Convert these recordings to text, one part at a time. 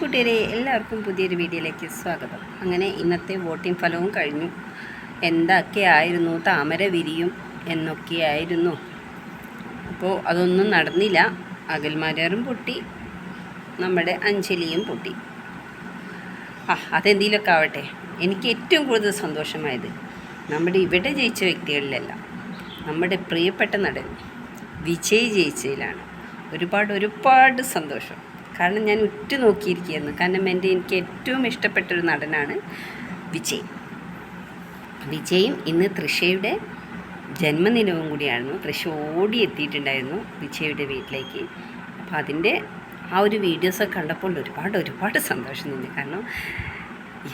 കൂട്ടുകാരെ, എല്ലാവർക്കും പുതിയൊരു വീഡിയോയിലേക്ക് സ്വാഗതം. അങ്ങനെ ഇന്നത്തെ വോട്ടിംഗ് ഫലവും കഴിഞ്ഞു. എന്തൊക്കെയായിരുന്നു, താമര വിരിയും എന്നൊക്കെയായിരുന്നു. അപ്പോൾ അതൊന്നും നടന്നില്ല. അകൽമാരാറും പൊട്ടി, നമ്മുടെ അഞ്ജലിയും പൊട്ടി. അതെന്തെങ്കിലുമൊക്കെ ആവട്ടെ. എനിക്ക് ഏറ്റവും കൂടുതൽ സന്തോഷമായത് നമ്മുടെ ഇവിടെ ജയിച്ച വ്യക്തികളിലല്ല, നമ്മുടെ പ്രിയപ്പെട്ട നടൻ വിജയ് ജയിച്ചതിലാണ്. ഒരുപാട് സന്തോഷം. കാരണം ഞാൻ നോക്കിയിരിക്കുകയായിരുന്നു. കാരണം എനിക്ക് ഏറ്റവും ഇഷ്ടപ്പെട്ടൊരു നടനാണ് വിജയ്. വിജയും ഇന്ന് തൃഷയുടെ ജന്മദിനവും കൂടിയായിരുന്നു. തൃഷ ഓടി എത്തിയിട്ടുണ്ടായിരുന്നു വിജയുടെ വീട്ടിലേക്ക്. അപ്പോൾ അതിൻ്റെ ആ ഒരു വീഡിയോസൊക്കെ കണ്ടപ്പോൾ ഒരുപാട് സന്തോഷം തോന്നി. കാരണം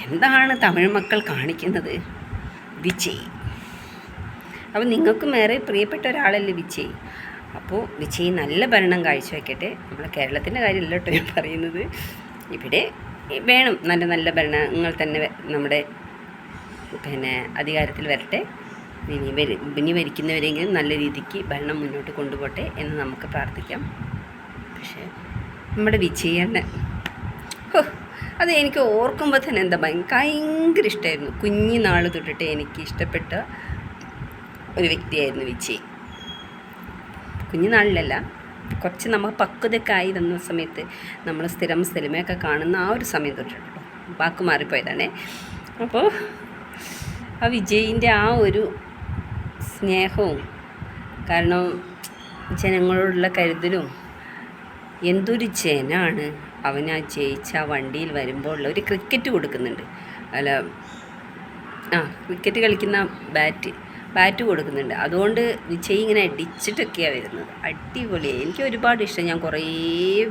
എന്താണ് തമിഴ് മക്കൾ കാണിക്കുന്നത്. വിജയ് അപ്പോൾ നിങ്ങൾക്കും ഏറെ പ്രിയപ്പെട്ട ഒരാളല്ലേ വിജയ്. അപ്പോൾ വിജയ് നല്ല ഭരണം കാഴ്ചവെക്കട്ടെ. നമ്മുടെ കേരളത്തിൻ്റെ കാര്യമല്ല കേട്ടോ ഞാൻ പറയുന്നത്. ഇവിടെ വേണം നല്ല ഭരണങ്ങൾ തന്നെ നമ്മുടെ അധികാരത്തിൽ വരട്ടെ. ഇനി ഭരിക്കുന്നവരെങ്കിലും നല്ല രീതിക്ക് ഭരണം മുന്നോട്ട് കൊണ്ടുപോട്ടെ എന്ന് നമുക്ക് പ്രാർത്ഥിക്കാം. പക്ഷേ നമ്മുടെ വിജയണ്ണൻ, അത് എനിക്ക് ഓർക്കുമ്പോൾ തന്നെ ഭയങ്കര ഇഷ്ടമായിരുന്നു. കുഞ്ഞുനാൾ തൊട്ടിട്ട് എനിക്ക് ഇഷ്ടപ്പെട്ട ഒരു വ്യക്തിയായിരുന്നു വിജയ്. കുഞ്ഞുനാളിലല്ല, കുറച്ച് നമ്മൾ പക്വതയൊക്കെ ആയി വന്ന സമയത്ത് നമ്മൾ സ്ഥിരം സിനിമയൊക്കെ കാണുന്ന ആ ഒരു സമയം തൊട്ടിട്ടോ, വാക്ക് മാറിപ്പോയതാണേ. അപ്പോൾ ആ വിജയിൻ്റെ ആ ഒരു സ്നേഹവും, കാരണം ജനങ്ങളോടുള്ള കരുതലും, എന്തൊരു ജനാണ് അവൻ ആ ജയിച്ച വണ്ടിയിൽ വരുമ്പോൾ ഒരു ക്രിക്കറ്റ് കൊടുക്കുന്നുണ്ട്. ക്രിക്കറ്റ് കളിക്കുന്ന ബാറ്റ് കൊടുക്കുന്നുണ്ട്. അതുകൊണ്ട് വിജയ് ഇങ്ങനെ അടിച്ചിട്ടൊക്കെയാണ് വരുന്നത്. അടിപൊളിയായി. എനിക്ക് ഒരുപാട് ഇഷ്ടം. ഞാൻ കുറേ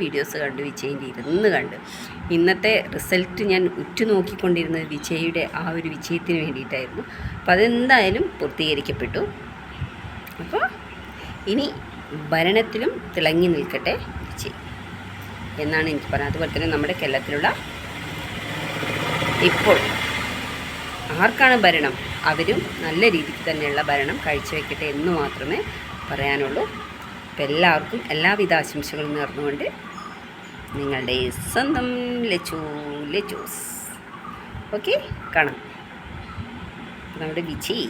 വീഡിയോസ് കണ്ടു, വിജയിൻ്റെ ഇരുന്ന് കണ്ട്. ഇന്നത്തെ റിസൾട്ട് ഞാൻ നോക്കിക്കൊണ്ടിരുന്നത് വിജയുടെ ആ ഒരു വിജയത്തിന് വേണ്ടിയിട്ടായിരുന്നു. അപ്പോൾ അതെന്തായാലും പൂർത്തീകരിക്കപ്പെട്ടു. അപ്പോൾ ഇനി ഭരണത്തിലും തിളങ്ങി നിൽക്കട്ടെ വിജയ് എന്നാണ് എനിക്ക് പറയുന്നത്. അതുപോലെ തന്നെ നമ്മുടെ കേരളത്തിലുള്ള ഇപ്പോൾ ആർക്കാണ് ഭരണം, അവരും നല്ല രീതിക്ക് തന്നെയുള്ള ഭരണം കാഴ്ചവെക്കട്ടെ എന്ന് മാത്രമേ പറയാനുള്ളൂ. അപ്പോൾ എല്ലാവർക്കും എല്ലാവിധ ആശംസകളും നേർന്നുകൊണ്ട് നിങ്ങളുടെ സ്വന്തം ലച്ചൂസ്. ഓക്കെ, കാണാം നമ്മുടെ വിജയ്.